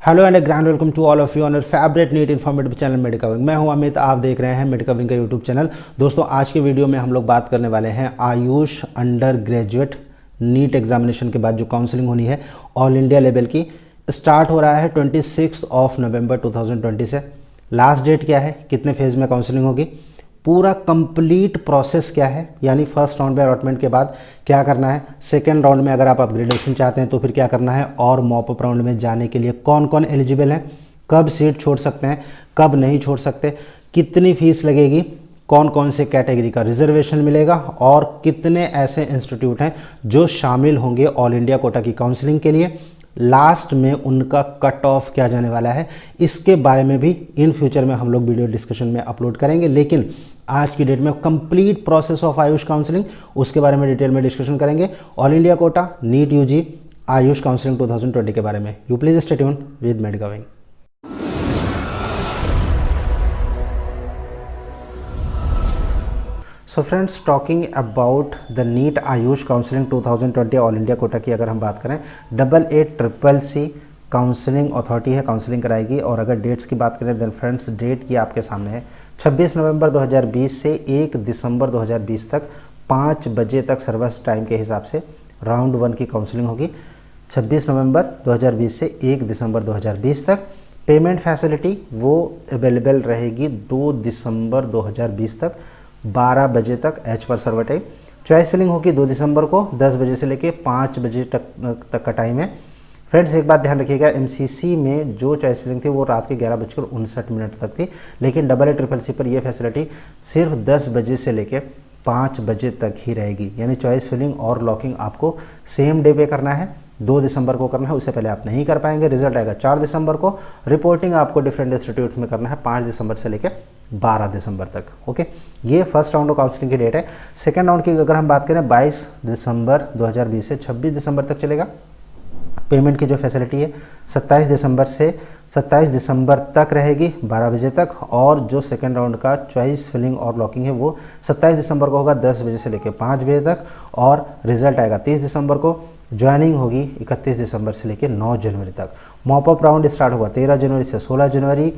Hello and grand welcome to all of you on your favourite NEET informative channel Medicwing. मैं हूं अमित, आप देख रहे हैं मेडिकविंग का यूट्यूब चैनल। दोस्तों, आज के वीडियो में हम लोग बात करने वाले हैं AYUSH undergraduate NEET examination के बाद जो काउंसलिंग होनी है ऑल इंडिया लेवल की। स्टार्ट हो रहा है 26 नवंबर 2020 से। लास्ट डेट क्या है, कितने फेज़ में काउंसलिंग होगी, पूरा कंप्लीट प्रोसेस क्या है, यानी फर्स्ट राउंड में अलॉटमेंट के बाद क्या करना है, सेकेंड राउंड में अगर आप अपग्रेडेशन चाहते हैं तो फिर क्या करना है, और मॉप अप राउंड में जाने के लिए कौन कौन एलिजिबल हैं, कब सीट छोड़ सकते हैं, कब नहीं छोड़ सकते, कितनी फीस लगेगी, कौन कौन से कैटेगरी का रिजर्वेशन मिलेगा और कितने ऐसे इंस्टीट्यूट हैं जो शामिल होंगे ऑल इंडिया कोटा की काउंसलिंग के लिए, लास्ट में उनका कट ऑफ क्या जाने वाला है, इसके बारे में भी इन फ्यूचर में हम लोग वीडियो डिस्कशन में अपलोड करेंगे। लेकिन आज की डेट में complete process of AYUSH counselling, उसके बारे में डिटेल में डिस्कशन करेंगे। All India quota NEET UG AYUSH counselling 2020 के बारे में। You please stay tuned with Medicwing. So friends, talking about the NEET AYUSH counselling 2020 all India quota की अगर हम बात करें, 88CCC काउंसलिंग अथॉरिटी है, काउंसलिंग कराएगी। और अगर डेट्स की बात करें देन फ्रेंड्स, डेट की आपके सामने है 26 नवंबर 2020 से 1 दिसंबर 2020 तक 5 बजे तक सर्विस टाइम के हिसाब से राउंड 1 की काउंसलिंग होगी। 26 नवंबर 2020 से 1 दिसंबर 2020 तक। पेमेंट फैसिलिटी वो अवेलेबल रहेगी 2 दिसंबर 2020 तक 12 बजे तक as per server time. Choice filling होगी 2 दिसंबर को 10 बजे से लेके 5 बजे तक का टाइम है। फ्रेंड्स, एक बात ध्यान रखिएगा, एमसीसी में जो चॉइस फिलिंग थी वो रात के 11:59 तक थी, लेकिन CCC पर ये फैसिलिटी सिर्फ 10 बजे से लेके 5 बजे तक ही रहेगी। यानी चॉइस फिलिंग और लॉकिंग आपको सेम डे पे करना है, 2 दिसंबर को करना है, उससे पहले आप नहीं कर पाएंगे। रिजल्ट आएगा 4 दिसंबर को। रिपोर्टिंग आपको डिफरेंट इंस्टीट्यूट में करना है 5 दिसंबर से लेकर 12 दिसंबर तक। ओके, ये फर्स्ट राउंड ऑफ काउंसलिंग की डेट है। सेकेंड राउंड की अगर हम बात करें 22 दिसंबर 2020 से 26 दिसंबर तक चलेगा। पेमेंट की जो फैसिलिटी है 27 दिसंबर से 27 दिसंबर तक रहेगी 12 बजे तक। और जो सेकेंड राउंड का चॉइस फिलिंग और लॉकिंग है वो 27 दिसंबर को होगा 10 बजे से लेकर 5 बजे तक। और रिजल्ट आएगा 30 दिसंबर को। ज्वाइनिंग होगी 31 दिसंबर से लेकर 9 जनवरी तक। मॉप अप राउंड स्टार्ट होगा 13 जनवरी से 16 जनवरी।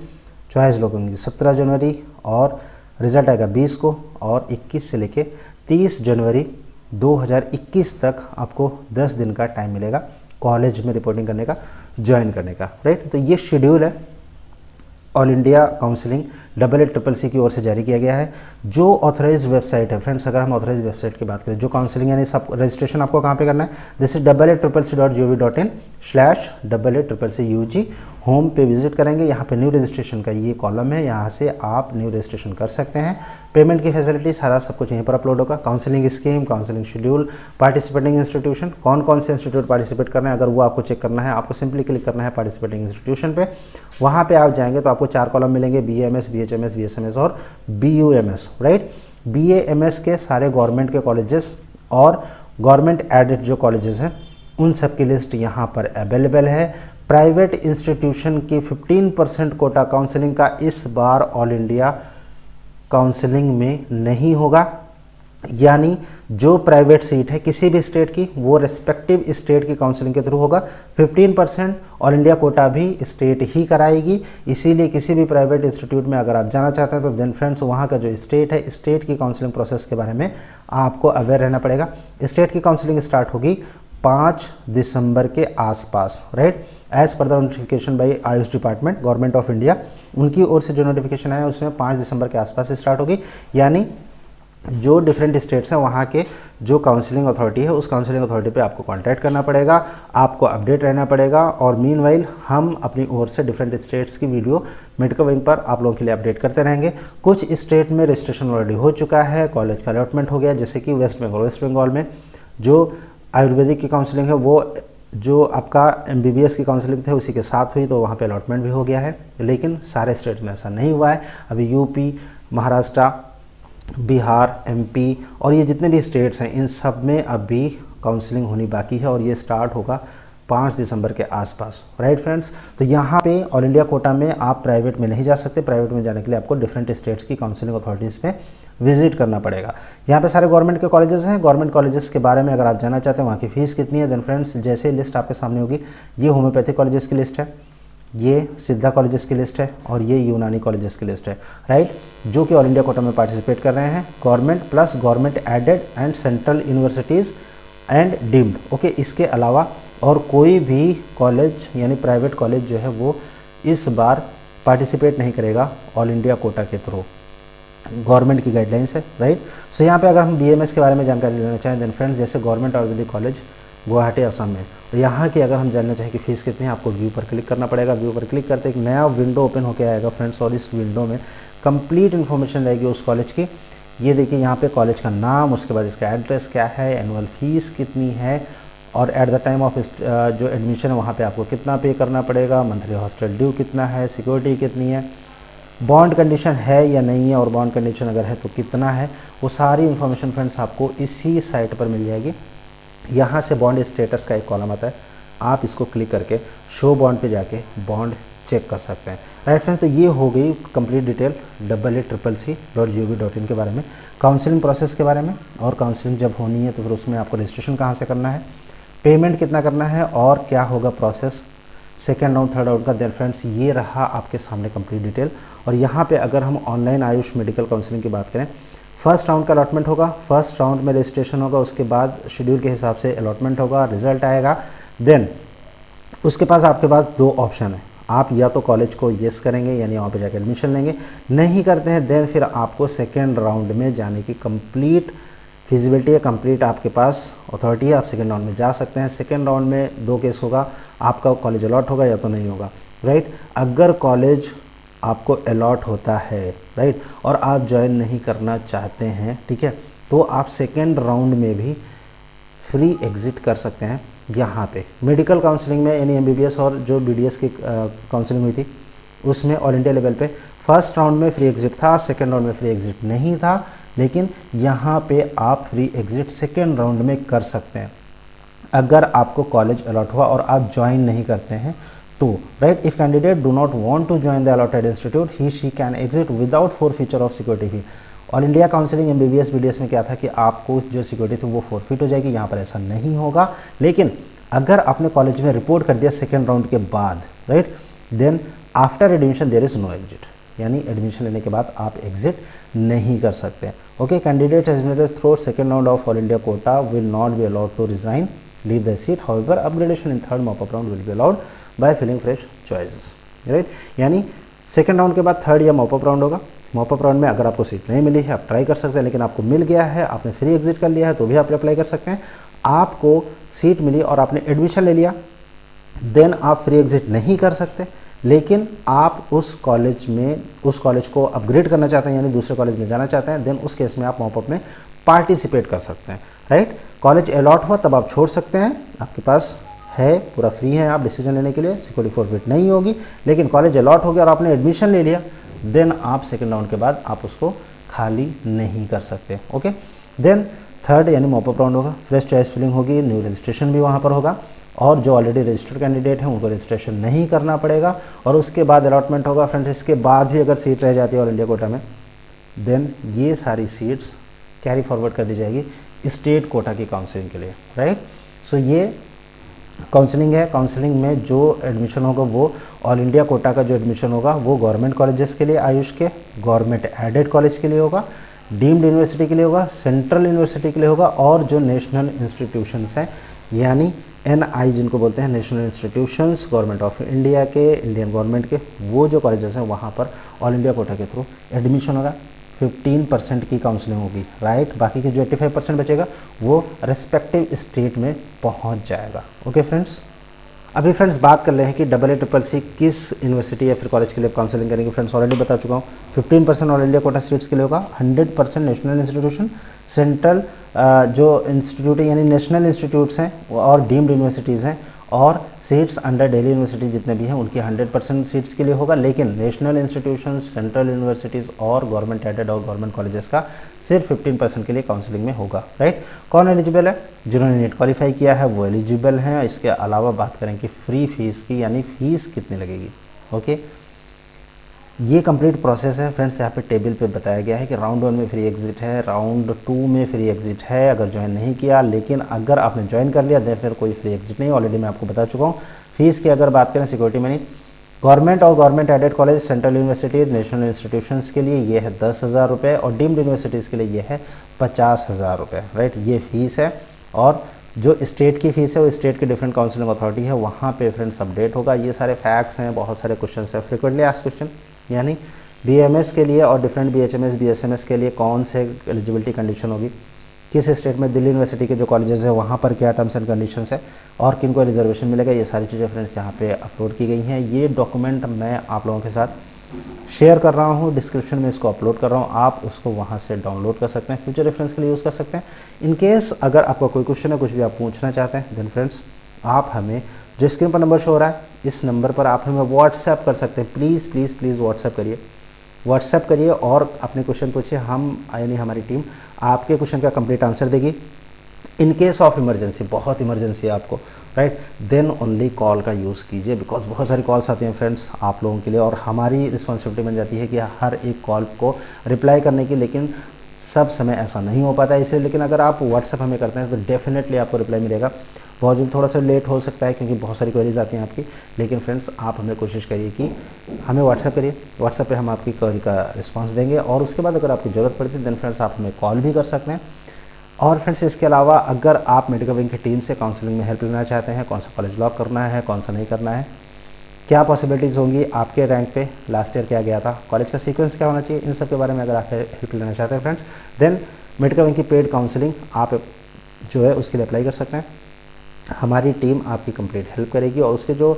चॉइस लॉकिंग 17 जनवरी और रिजल्ट आएगा 20 को। और 21 से लेकर 30 जनवरी 2021 तक आपको 10 दिन का टाइम मिलेगा कॉलेज में रिपोर्टिंग करने का, ज्वाइन करने का। राइट, तो ये शेड्यूल है ऑल इंडिया काउंसलिंग CCC की ओर से जारी किया गया है। जो ऑथराइज वेबसाइट है फ्रेंड्स, अगर हम ऑथराइज वेबसाइट की बात करें, जो काउंसलिंग यानी सब रजिस्ट्रेशन आपको कहाँ पे करना है, दिस इज CCC.gov.in/CCC होम पे विजिट करेंगे। यहाँ पे न्यू रजिस्ट्रेशन का ये कॉलम है, यहाँ से आप न्यू रजिस्ट्रेशन कर सकते हैं। पेमेंट की फैसिलिटी सारा सब कुछ यहीं पर अपलोड होगा। Counselling scheme, counselling schedule, participating institution, कौन कौन से इंस्टीट्यूट पार्टिसिपेट करना है, अगर वो आपको चेक करना है, आपको सिंपली क्लिक करना है पार्टिसिपेटिंग इंस्टीट्यूशन पे। वहाँ पे आप जाएंगे तो आपको 4 कॉलम मिलेंगे, BAMS, BHMS, BSMS और BUMS। राइट, BAMS के सारे गवर्नमेंट के कॉलेजेस और गवर्नमेंट एडेड जो कॉलेजेस हैं उन सब की लिस्ट यहाँ पर अवेलेबल है। प्राइवेट इंस्टीट्यूशन की 15% कोटा काउंसलिंग का इस बार ऑल इंडिया काउंसलिंग में नहीं होगा। यानी जो प्राइवेट सीट है किसी भी स्टेट की, वो रेस्पेक्टिव स्टेट की काउंसलिंग के थ्रू होगा। 15% ऑल इंडिया कोटा भी स्टेट ही कराएगी। इसीलिए किसी भी प्राइवेट इंस्टीट्यूट में अगर आप जाना चाहते हैं तो देन फ्रेंड्स वहाँ का जो स्टेट है, स्टेट की काउंसलिंग प्रोसेस के बारे में आपको अवेयर रहना पड़ेगा। स्टेट की काउंसलिंग स्टार्ट होगी 5 दिसंबर के आसपास। Right, as per the notification by AYUSH department government of India, उनकी ओर से जो नोटिफिकेशन आया उसमें 5 दिसंबर के आसपास स्टार्ट होगी। यानी जो डिफरेंट स्टेट्स हैं वहाँ के जो काउंसलिंग अथॉरिटी है उस काउंसलिंग अथॉरिटी पे आपको कांटेक्ट करना पड़ेगा, आपको अपडेट रहना पड़ेगा। और मीनवाइल हम अपनी ओर से डिफरेंट स्टेट्स की वीडियो मेडिकविंग पर आप लोगों के लिए अपडेट करते रहेंगे। कुछ स्टेट में रजिस्ट्रेशन ऑलरेडी हो चुका है, कॉलेज का अलॉटमेंट हो गया, जैसे कि वेस्ट बंगाल में जो आयुर्वेदिक की काउंसलिंग है वो जो आपका MBBS की काउंसलिंग थे उसी के साथ हुई, तो वहाँ पे अलॉटमेंट भी हो गया है। लेकिन सारे स्टेट में ऐसा नहीं हुआ है। अभी यूपी, महाराष्ट्र, बिहार, MP और ये जितने भी स्टेट्स हैं इन सब में अभी काउंसलिंग होनी बाकी है और ये स्टार्ट होगा 5 दिसंबर के आसपास। राइट फ्रेंड्स, तो यहाँ पे ऑल इंडिया कोटा में आप प्राइवेट में नहीं जा सकते। प्राइवेट में जाने के लिए आपको डिफरेंट स्टेट्स की काउंसलिंग अथॉरिटीज़ में विजिट करना पड़ेगा। यहाँ पे सारे गवर्नमेंट के कॉलेजेस हैं। गवर्नमेंट कॉलेजेस के बारे में अगर आप जानना चाहते हैं वहाँ की फ़ीस कितनी है, देन फ्रेंड्स जैसे लिस्ट आपके सामने होगी, ये होम्योपैथिक कॉलेजेस की लिस्ट है, ये सिद्धा कॉलेजेस की लिस्ट है और ये यूनानी कॉलेजेस की लिस्ट है, राइट, जो कि ऑल इंडिया कोटा में पार्टिसिपेट कर रहे हैं, government plus government aided and central universities and deemed. Okay, इसके अलावा और कोई भी कॉलेज यानी प्राइवेट कॉलेज जो है वो इस बार पार्टिसिपेट नहीं करेगा ऑल इंडिया कोटा के थ्रू, गवर्नमेंट की गाइडलाइंस है, राइट। सो यहाँ पे अगर हम BMS के बारे में जानकारी लेना चाहें देन फ्रेंड्स, जैसे गवर्नमेंट आयुर्वेदिक कॉलेज गुवाहाटी असम में, तो यहाँ की अगर हम जानना चाहें कि फ़ीस कितनी है, आपको व्यू पर क्लिक करना पड़ेगा। व्यू पर क्लिक करते एक नया विंडो ओपन होकर आएगा फ्रेंड्स, और इस विंडो में कंप्लीट इन्फॉर्मेशन रहेगी उस कॉलेज की। ये देखिए यहाँ पे कॉलेज का नाम, उसके बाद इसका एड्रेस क्या है, एनुअल फीस कितनी है, और एट द टाइम ऑफ जो एडमिशन है वहाँ पे आपको कितना पे करना पड़ेगा, मंथली हॉस्टल ड्यू कितना है, सिक्योरिटी कितनी है, बॉन्ड कंडीशन है या नहीं है, और बॉन्ड कंडीशन अगर है तो कितना है, वो सारी इन्फॉर्मेशन फ्रेंड्स आपको इसी साइट पर मिल जाएगी। यहाँ से बॉन्ड स्टेटस का एक कॉलम आता है, आप इसको क्लिक करके शो बॉन्ड पे जाके बॉन्ड चेक कर सकते हैं, राइट फ्रेंड्स। तो ये हो गई कंप्लीट डिटेल AA.CCC.gov.in के बारे में, काउंसलिंग प्रोसेस के बारे में, और काउंसलिंग जब होनी है तो फिर उसमें आपको रजिस्ट्रेशन कहाँ से करना है, पेमेंट कितना करना है, और क्या होगा process second round third round का। देन फ्रेंड्स ये रहा आपके सामने कंप्लीट डिटेल। और यहाँ पे अगर हम ऑनलाइन आयुष मेडिकल काउंसलिंग की बात करें, फर्स्ट राउंड का अलॉटमेंट होगा, फर्स्ट राउंड में रजिस्ट्रेशन होगा, उसके बाद शेड्यूल के हिसाब से अलॉटमेंट होगा, रिजल्ट आएगा। देन उसके पास आपके पास दो ऑप्शन है, आप या तो कॉलेज को येस करेंगे यानी वहाँ पे जाकर एडमिशन लेंगे, नहीं करते हैं देन फिर आपको सेकेंड राउंड में जाने की कंप्लीट फिजिबिलिटी है, कंप्लीट आपके पास अथॉरिटी है, आप सेकेंड राउंड में जा सकते हैं। सेकेंड राउंड में दो केस होगा, आपका कॉलेज अलॉट होगा या तो नहीं होगा, राइट। अगर कॉलेज आपको अलॉट होता है, राइट, और आप ज्वाइन नहीं करना चाहते हैं, ठीक है, तो आप सेकेंड राउंड में भी फ्री एग्ज़िट कर सकते हैं। यहाँ पे मेडिकल काउंसलिंग में यानी MBBS और जो BDS की काउंसलिंग हुई थी उसमें ऑल इंडिया लेवल पे फर्स्ट राउंड में फ्री एग्ज़िट था, सेकेंड राउंड में फ्री एग्ज़िट नहीं था, लेकिन यहाँ पे आप फ्री एग्ज़िट सेकेंड राउंड में कर सकते हैं अगर आपको कॉलेज अलॉट हुआ और आप ज्वाइन नहीं करते हैं तो, right. If candidate do not want to join the allotted institute he she can exit without forfeiture of security fee. All India counselling MBBS BDS में क्या था कि आपको जो सिक्योरिटी थी वो फॉरफिट हो जाएगी, यहाँ पर ऐसा नहीं होगा। लेकिन अगर आपने कॉलेज में रिपोर्ट कर दिया सेकेंड राउंड के बाद, right, then after admission there is no exit, यानी एडमिशन लेने के बाद आप एग्जिट नहीं कर सकते। Okay, candidate admitted through second round of all India quota will not be allowed to resign leave the seat, however upgradation in third mop up round will be allowed by filling fresh choices, right. यानी second round के बाद third या mop up round होगा। Mop up round में अगर आपको seat नहीं मिली है आप ट्राई कर सकते हैं, लेकिन आपको मिल गया है, आपने फ्री एग्जिट कर लिया है तो भी आप अप्लाई कर सकते हैं। आपको सीट मिली और आपने एडमिशन ले लिया देन आप फ्री एग्जिट नहीं कर सकते, लेकिन आप उस कॉलेज को अपग्रेड करना चाहते हैं यानी दूसरे कॉलेज में जाना चाहते हैं, देन उस केस में आप मॉपअप में पार्टिसिपेट कर सकते हैं, राइट। कॉलेज अलॉट हुआ तब आप छोड़ सकते हैं, आपके पास है पूरा फ्री है आप डिसीजन लेने के लिए, सिक्योरिटी फॉरफिट नहीं होगी। लेकिन कॉलेज अलॉट हो गया और आपने एडमिशन ले लिया देन आप सेकेंड राउंड के बाद आप उसको खाली नहीं कर सकते। ओके, देन थर्ड यानी मॉपअप राउंड होगा, फ्रेश चॉइस फिलिंग होगी, न्यू रजिस्ट्रेशन भी वहाँ पर होगा, और जो ऑलरेडी रजिस्टर्ड कैंडिडेट हैं उनको रजिस्ट्रेशन नहीं करना पड़ेगा, और उसके बाद अलॉटमेंट होगा। फ्रेंड्स, इसके बाद भी अगर सीट रह जाती है ऑल इंडिया कोटा में देन ये सारी सीट्स कैरी फॉरवर्ड कर दी जाएगी स्टेट कोटा की काउंसलिंग के लिए, राइट। सो ये काउंसलिंग है, काउंसलिंग में जो एडमिशन होगा वो ऑल इंडिया कोटा का जो एडमिशन होगा वो गवर्नमेंट कॉलेजेस के लिए, आयुष के गवर्नमेंट एडेड कॉलेज के लिए होगा, डीम्ड यूनिवर्सिटी के लिए होगा, सेंट्रल यूनिवर्सिटी के लिए होगा, और जो नेशनल इंस्टीट्यूशंस हैं यानी NI जिनको बोलते हैं national institutions government of India के, इंडियन गवर्नमेंट के, वो जो कॉलेजेस हैं वहाँ पर ऑल इंडिया कोटा के थ्रू एडमिशन होगा। 15% की काउंसलिंग होगी, राइट। बाकी के जो 85% बचेगा वो रिस्पेक्टिव स्टेट में पहुँच जाएगा। ओके फ्रेंड्स, अभी फ्रेंड्स बात कर रहे हैं कि AA CCC किस यूनिवर्सिटी या फिर कॉलेज के लिए काउंसलिंग करेंगे। फ्रेंड्स ऑलरेडी बता चुका हूँ, 15% ऑल इंडिया कोटा सीट्स के लिए होगा, 100% नेशनल इंस्टीट्यूशन, सेंट्रल जो इंस्टीट्यूट है यानी नेशनल इंस्टीट्यूट्स हैं और डीम्ड यूनिवर्सिटीज़ हैं, और सीट्स अंडर दिल्ली यूनिवर्सिटी जितने भी हैं उनकी 100% सीट्स के लिए होगा। लेकिन नेशनल इंस्टीट्यूशंस, सेंट्रल यूनिवर्सिटीज़ और गवर्नमेंट एडेड और गवर्नमेंट कॉलेजेस का सिर्फ 15% के लिए काउंसलिंग में होगा, राइट। कौन एलिजिबल है? जिन्होंने नीट क्वालिफाई किया है वो एलिजिबल हैं। इसके अलावा बात करें कि फ्री फीस की यानी फीस कितनी लगेगी। ओके, ये कंप्लीट प्रोसेस है फ्रेंड्स। यहाँ पे टेबल पे बताया गया है कि राउंड 1 में फ्री एग्जिट है, राउंड 2 में फ्री एग्जिट है अगर ज्वाइन नहीं किया, लेकिन अगर आपने ज्वाइन कर लिया देन फिर कोई फ्री एग्जिट नहीं। ऑलरेडी मैं आपको बता चुका हूँ। फीस की अगर बात करें सिक्योरिटी मनी गवर्नमेंट और government aided college, central university, national institutions के लिए ये है 10,000 रुपये और डीम्ड यूनिवर्सिटीज़ के लिए ये है 50,000 रुपये, राइट। ये फीस है। और जो स्टेट की फ़ीस है वो स्टेट की डिफरेंट काउंसलिंग अथॉरिटी है, वहाँ पे फ्रेंड्स अपडेट होगा। ये सारे फैक्ट्स हैं, बहुत सारे क्वेश्चन हैं, फ्रिक्वेंटली आस्क्ड क्वेश्चन, यानी BMS के लिए और डिफरेंट BHMS BSMS के लिए कौन से एलिजिबिलिटी कंडीशन होगी, किस स्टेट में, दिल्ली यूनिवर्सिटी के जो कॉलेजेस है वहाँ पर क्या टर्म्स एंड कंडीशंस है और किन को रिजर्वेशन मिलेगा, ये सारी चीज़ें फ्रेंड्स यहाँ पे अपलोड की गई हैं। ये डॉक्यूमेंट मैं आप लोगों के साथ शेयर कर रहा हूँ, डिस्क्रिप्शन में इसको अपलोड कर रहा हूँ, आप उसको वहाँ से डाउनलोड कर सकते हैं, फ्यूचर रेफरेंस के लिए यूज़ कर सकते हैं। इन केस अगर आपका कोई क्वेश्चन है, कुछ भी आप पूछना चाहते हैं, देन फ्रेंड्स आप हमें जो स्क्रीन पर नंबर शो हो रहा है इस नंबर पर आप हमें व्हाट्सएप कर सकते हैं। प्लीज़ प्लीज़ प्लीज़ व्हाट्सएप करिए और अपने क्वेश्चन पूछिए, हम यानी हमारी टीम आपके क्वेश्चन का कंप्लीट आंसर देगी। इन केस ऑफ इमरजेंसी, बहुत इमरजेंसी है आपको, राइट, देन ओनली कॉल का यूज़ कीजिए, बिकॉज बहुत सारी कॉल्स आती हैं फ्रेंड्स आप लोगों के लिए और हमारी रिस्पॉन्सिबिलिटी बन जाती है कि हर एक कॉल को रिप्लाई करने की, लेकिन सब समय ऐसा नहीं हो पाता है इसलिए। लेकिन अगर आप व्हाट्सएप हमें करते हैं तो डेफिनेटली आपको रिप्लाई मिलेगा। बहुत जल्द, थोड़ा सा लेट हो सकता है क्योंकि बहुत सारी क्वेरीज आती हैं आपकी, लेकिन फ्रेंड्स आप हमें कोशिश करिए कि हमें व्हाट्सएप करिए, व्हाट्सएप पे हम आपकी क्वेरी का रिस्पांस देंगे और उसके बाद अगर आपकी ज़रूरत पड़ती है देन फ्रेंड्स आप हमें कॉल भी कर सकते हैं। और फ्रेंड्स इसके अलावा अगर आप मेडिकल विंग की टीम से काउंसलिंग में हेल्प लेना चाहते हैं, कौन सा कॉलेज लॉक करना है, कौन सा नहीं करना है, क्या पॉसिबिलिटीज़ होंगी, आपके रैंक पे लास्ट ईयर क्या गया था, कॉलेज का सीक्वेंस क्या होना चाहिए, इन सब के बारे में अगर आप हेल्प लेना चाहते हैं फ्रेंड्स, देन मेडिकल विंग की पेड काउंसलिंग आप जो है उसके लिए अप्लाई कर सकते हैं। हमारी टीम आपकी कंप्लीट हेल्प करेगी और उसके जो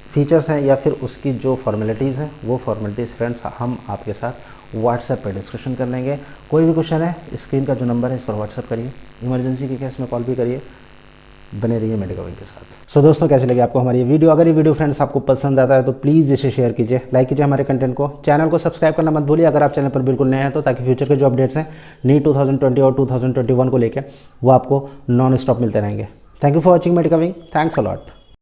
फीचर्स हैं या फिर उसकी जो फॉर्मेलिटीज़ हैं वो फॉर्मेलिटीज़ फ्रेंड्स हम आपके साथ व्हाट्सएप पर डिस्कशन कर लेंगे। कोई भी क्वेश्चन है, स्क्रीन का जो नंबर है इस पर व्हाट्सएप करिए, इमरजेंसी के केस में कॉल भी करिए। बने रहिए मेडिकल विंग के साथ। सो दोस्तों, कैसे लगे आपको हमारी ये वीडियो? अगर ये वीडियो फ्रेंड्स आपको पसंद आता है तो प्लीज़ इसे शेयर कीजिए, लाइक कीजिए हमारे कंटेंट को, चैनल को सब्सक्राइब करना मत भूलिए अगर आप चैनल पर बिल्कुल नए हैं तो, ताकि फ्यूचर के जो अपडेट्स हैं नीट 2020 और 2021 को लेकर वो आपको नॉन स्टॉप मिलते रहेंगे। Thank you for watching medical wing, thanks a lot.